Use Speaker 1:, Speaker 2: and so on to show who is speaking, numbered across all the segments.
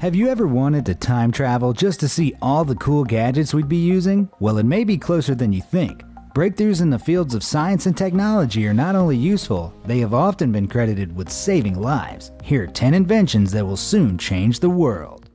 Speaker 1: Have you ever wanted to time travel just to see all the cool gadgets we'd be using? Well, it may be closer than you think. Breakthroughs in the fields of science and technology are not only useful, they have often been credited with saving lives. Here are 10 inventions that will soon change the world.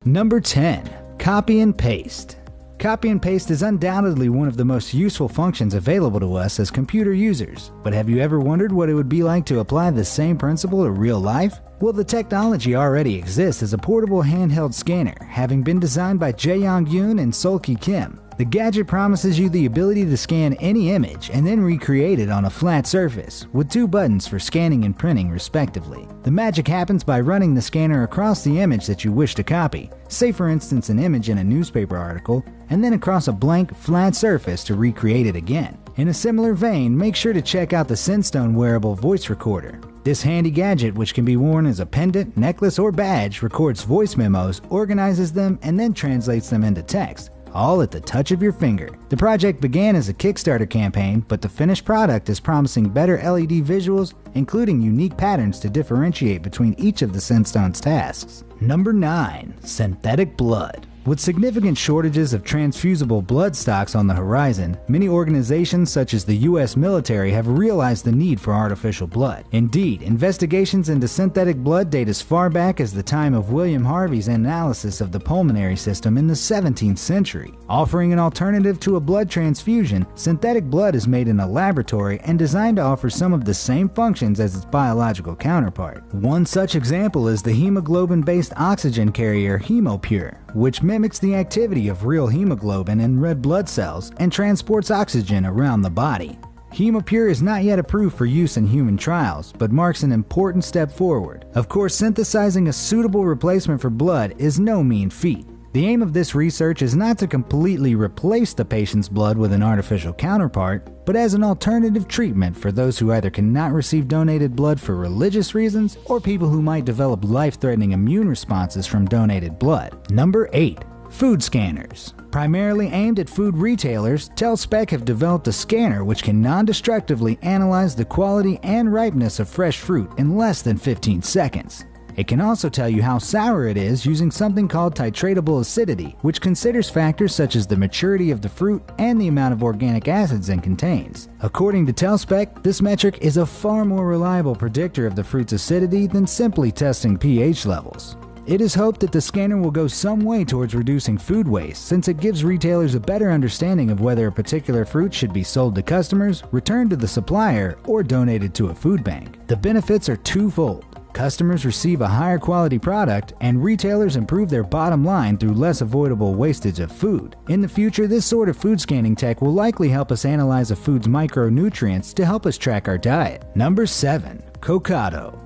Speaker 1: Number 10. Copy and paste. Copy and paste is undoubtedly one of the most useful functions available to us as computer users. But have you ever wondered what it would be like to apply the same principle to real life? Well, the technology already exists as a portable handheld scanner, having been designed by Jae-Yong Yoon and Sol-Ki Kim. The gadget promises you the ability to scan any image and then recreate it on a flat surface, with 2 buttons for scanning and printing respectively. The magic happens by running the scanner across the image that you wish to copy, say for instance an image in a newspaper article, and then across a blank, flat surface to recreate it again. In a similar vein, make sure to check out the Sendstone wearable voice recorder. This handy gadget, which can be worn as a pendant, necklace, or badge, records voice memos, organizes them, and then translates them into text, all at the touch of your finger. The project began as a Kickstarter campaign, but the finished product is promising better LED visuals, including unique patterns to differentiate between each of the Sendstone's tasks. Number 9. Synthetic blood. With significant shortages of transfusible blood stocks on the horizon, many organizations such as the U.S. military have realized the need for artificial blood. Indeed, investigations into synthetic blood date as far back as the time of William Harvey's analysis of the pulmonary system in the 17th century. Offering an alternative to a blood transfusion, synthetic blood is made in a laboratory and designed to offer some of the same functions as its biological counterpart. One such example is the hemoglobin-based oxygen carrier HemoPure, which mimics the activity of real hemoglobin in red blood cells and transports oxygen around the body. HemoPure is not yet approved for use in human trials, but marks an important step forward. Of course, synthesizing a suitable replacement for blood is no mean feat. The aim of this research is not to completely replace the patient's blood with an artificial counterpart, but as an alternative treatment for those who either cannot receive donated blood for religious reasons or people who might develop life-threatening immune responses from donated blood. Number 8. Food scanners. Primarily aimed at food retailers, Telspec have developed a scanner which can non-destructively analyze the quality and ripeness of fresh fruit in less than 15 seconds. It can also tell you how sour it is using something called titratable acidity, which considers factors such as the maturity of the fruit and the amount of organic acids it contains. According to Telspec, this metric is a far more reliable predictor of the fruit's acidity than simply testing pH levels. It is hoped that the scanner will go some way towards reducing food waste, since it gives retailers a better understanding of whether a particular fruit should be sold to customers, returned to the supplier, or donated to a food bank. The benefits are twofold. Customers receive a higher quality product, and retailers improve their bottom line through less avoidable wastage of food. In the future, this sort of food scanning tech will likely help us analyze a food's micronutrients to help us track our diet. Number 7. Kokado.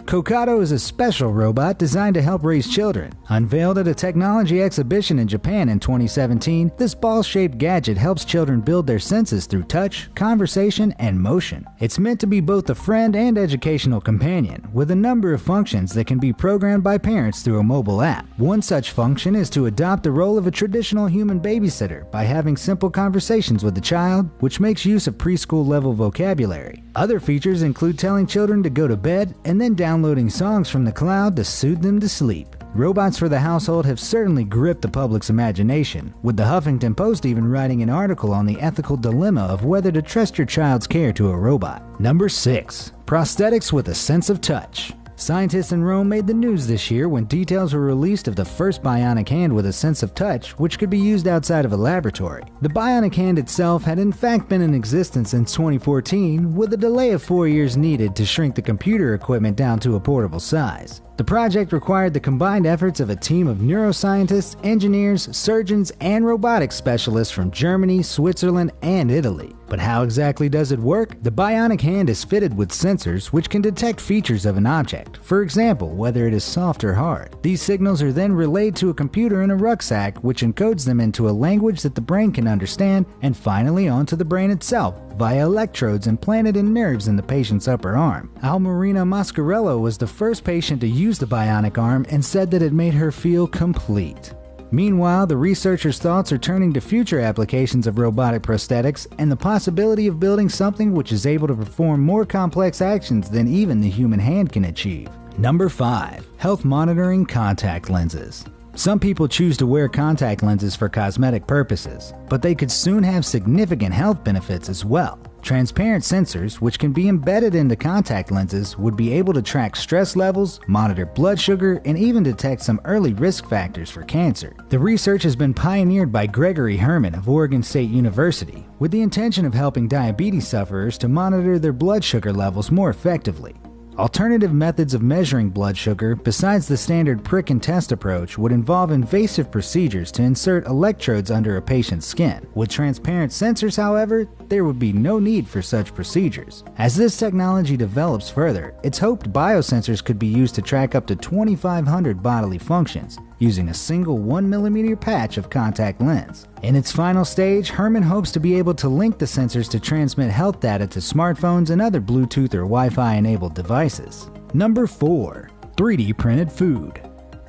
Speaker 1: Kokado is a special robot designed to help raise children. Unveiled at a technology exhibition in Japan in 2017, this ball-shaped gadget helps children build their senses through touch, conversation, and motion. It's meant to be both a friend and educational companion, with a number of functions that can be programmed by parents through a mobile app. One such function is to adopt the role of a traditional human babysitter by having simple conversations with the child, which makes use of preschool-level vocabulary. Other features include telling children to go to bed and then downloading songs from the cloud to soothe them to sleep. Robots for the household have certainly gripped the public's imagination, with the Huffington Post even writing an article on the ethical dilemma of whether to trust your child's care to a robot. Number 6. Prosthetics with a sense of touch. Scientists in Rome made the news this year when details were released of the first bionic hand with a sense of touch, which could be used outside of a laboratory. The bionic hand itself had in fact been in existence since 2014, with a delay of 4 years needed to shrink the computer equipment down to a portable size. The project required the combined efforts of a team of neuroscientists, engineers, surgeons, and robotics specialists from Germany, Switzerland, and Italy. But how exactly does it work? The bionic hand is fitted with sensors which can detect features of an object, for example, whether it is soft or hard. These signals are then relayed to a computer in a rucksack, which encodes them into a language that the brain can understand, and finally onto the brain itself, via electrodes implanted in nerves in the patient's upper arm. Almarina Mascarello was the first patient to use the bionic arm and said that it made her feel complete. Meanwhile, the researchers' thoughts are turning to future applications of robotic prosthetics and the possibility of building something which is able to perform more complex actions than even the human hand can achieve. Number 5. Health monitoring contact lenses. Some people choose to wear contact lenses for cosmetic purposes, but they could soon have significant health benefits as well. Transparent sensors, which can be embedded into contact lenses, would be able to track stress levels, monitor blood sugar, and even detect some early risk factors for cancer. The research has been pioneered by Gregory Herman of Oregon State University, with the intention of helping diabetes sufferers to monitor their blood sugar levels more effectively. Alternative methods of measuring blood sugar, besides the standard prick and test approach, would involve invasive procedures to insert electrodes under a patient's skin. With transparent sensors, however, there would be no need for such procedures. As this technology develops further, it's hoped biosensors could be used to track up to 2,500 bodily functions, using a single 1mm patch of contact lens. In its final stage, Herman hopes to be able to link the sensors to transmit health data to smartphones and other Bluetooth or Wi-Fi enabled devices. Number 4. 3D printed food.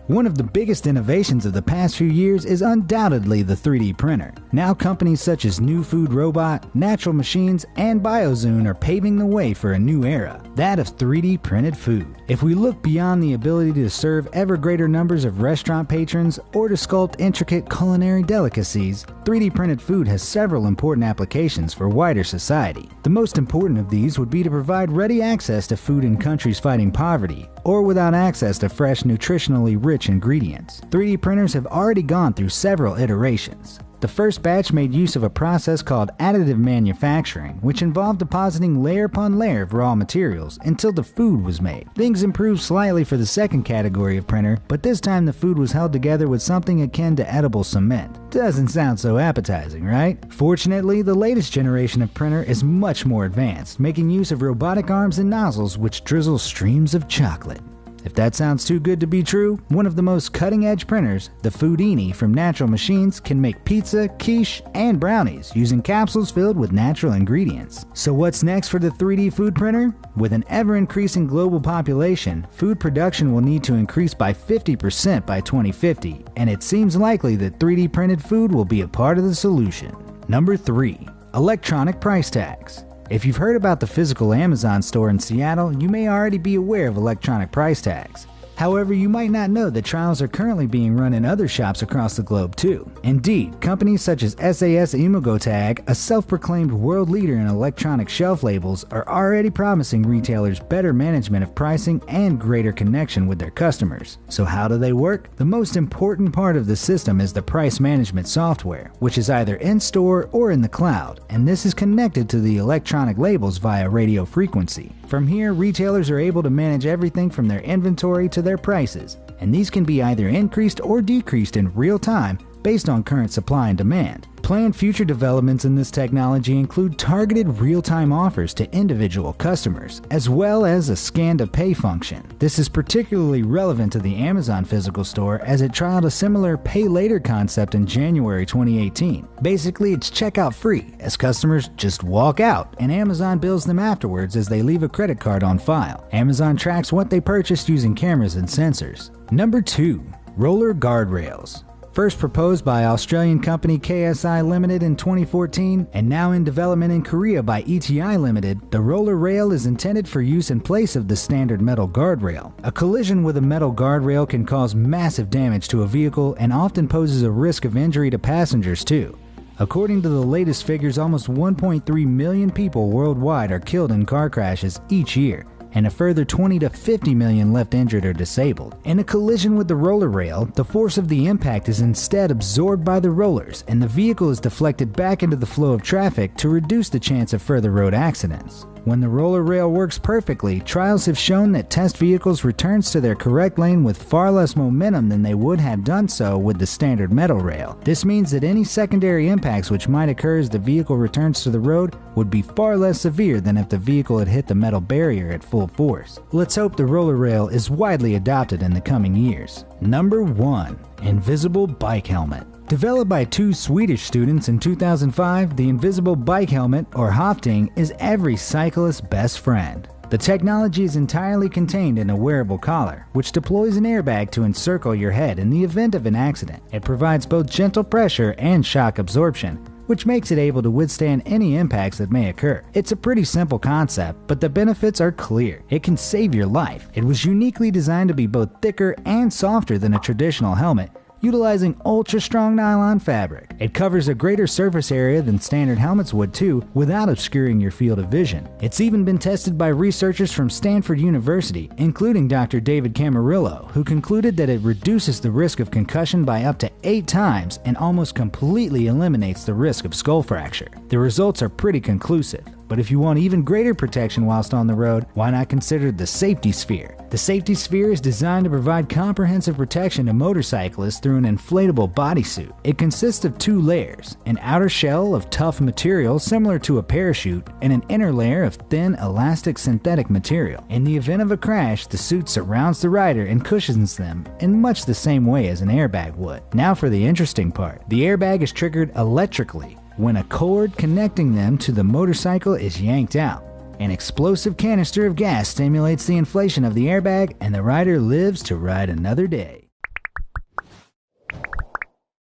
Speaker 1: One of the biggest innovations of the past few years is undoubtedly the 3D printer. Now companies such as New Food Robot, Natural Machines, and BioZoom are paving the way for a new era, that of 3D printed food. If we look beyond the ability to serve ever greater numbers of restaurant patrons or to sculpt intricate culinary delicacies, 3D printed food has several important applications for wider society. The most important of these would be to provide ready access to food in countries fighting poverty, or without access to fresh, nutritionally rich ingredients. 3D printers have already gone through several iterations. The first batch made use of a process called additive manufacturing, which involved depositing layer upon layer of raw materials until the food was made. Things improved slightly for the second category of printer, but this time the food was held together with something akin to edible cement. Doesn't sound so appetizing, right? Fortunately, the latest generation of printer is much more advanced, making use of robotic arms and nozzles which drizzle streams of chocolate. If that sounds too good to be true, one of the most cutting-edge printers, the Foodini from Natural Machines, can make pizza, quiche, and brownies using capsules filled with natural ingredients. So what's next for the 3D food printer? With an ever-increasing global population, food production will need to increase by 50% by 2050, and it seems likely that 3D printed food will be a part of the solution. Number 3. Electronic price tags. If you've heard about the physical Amazon store in Seattle, you may already be aware of electronic price tags. However, you might not know that trials are currently being run in other shops across the globe too. Indeed, companies such as SAS Imagotag, a self-proclaimed world leader in electronic shelf labels, are already promising retailers better management of pricing and greater connection with their customers. So how do they work? The most important part of the system is the price management software, which is either in-store or in the cloud, and this is connected to the electronic labels via radio frequency. From here, retailers are able to manage everything from their inventory to their prices, and these can be either increased or decreased in real time based on current supply and demand. Planned future developments in this technology include targeted real-time offers to individual customers, as well as a scan-to-pay function. This is particularly relevant to the Amazon physical store as it trialed a similar pay-later concept in January 2018. Basically, it's checkout free, as customers just walk out, and Amazon bills them afterwards as they leave a credit card on file. Amazon tracks what they purchased using cameras and sensors. Number 2. Roller guardrails. First proposed by Australian company KSI Limited in 2014 and now in development in Korea by ETI Limited, the roller rail is intended for use in place of the standard metal guardrail. A collision with a metal guardrail can cause massive damage to a vehicle and often poses a risk of injury to passengers too. According to the latest figures, almost 1.3 million people worldwide are killed in car crashes each year, and a further 20 to 50 million left injured or disabled. In a collision with the roller rail, the force of the impact is instead absorbed by the rollers, and the vehicle is deflected back into the flow of traffic to reduce the chance of further road accidents. When the roller rail works perfectly, trials have shown that test vehicles returns to their correct lane with far less momentum than they would have done so with the standard metal rail. This means that any secondary impacts which might occur as the vehicle returns to the road would be far less severe than if the vehicle had hit the metal barrier at full force. Let's hope the roller rail is widely adopted in the coming years. Number 1. Invisible bike helmet. Developed by 2 Swedish students in 2005, the invisible bike helmet, or Hafting, is every cyclist's best friend. The technology is entirely contained in a wearable collar, which deploys an airbag to encircle your head in the event of an accident. It provides both gentle pressure and shock absorption, which makes it able to withstand any impacts that may occur. It's a pretty simple concept, but the benefits are clear. It can save your life. It was uniquely designed to be both thicker and softer than a traditional helmet, utilizing ultra-strong nylon fabric. It covers a greater surface area than standard helmets would too, without obscuring your field of vision. It's even been tested by researchers from Stanford University, including Dr. David Camarillo, who concluded that it reduces the risk of concussion by up to 8 times and almost completely eliminates the risk of skull fracture. The results are pretty conclusive. But if you want even greater protection whilst on the road, why not consider the Safety Sphere? The Safety Sphere is designed to provide comprehensive protection to motorcyclists through an inflatable bodysuit. It consists of 2 layers, an outer shell of tough material similar to a parachute, and an inner layer of thin, elastic synthetic material. In the event of a crash, the suit surrounds the rider and cushions them in much the same way as an airbag would. Now for the interesting part. The airbag is triggered electrically when a cord connecting them to the motorcycle is yanked out. An explosive canister of gas stimulates the inflation of the airbag, and the rider lives to ride another day.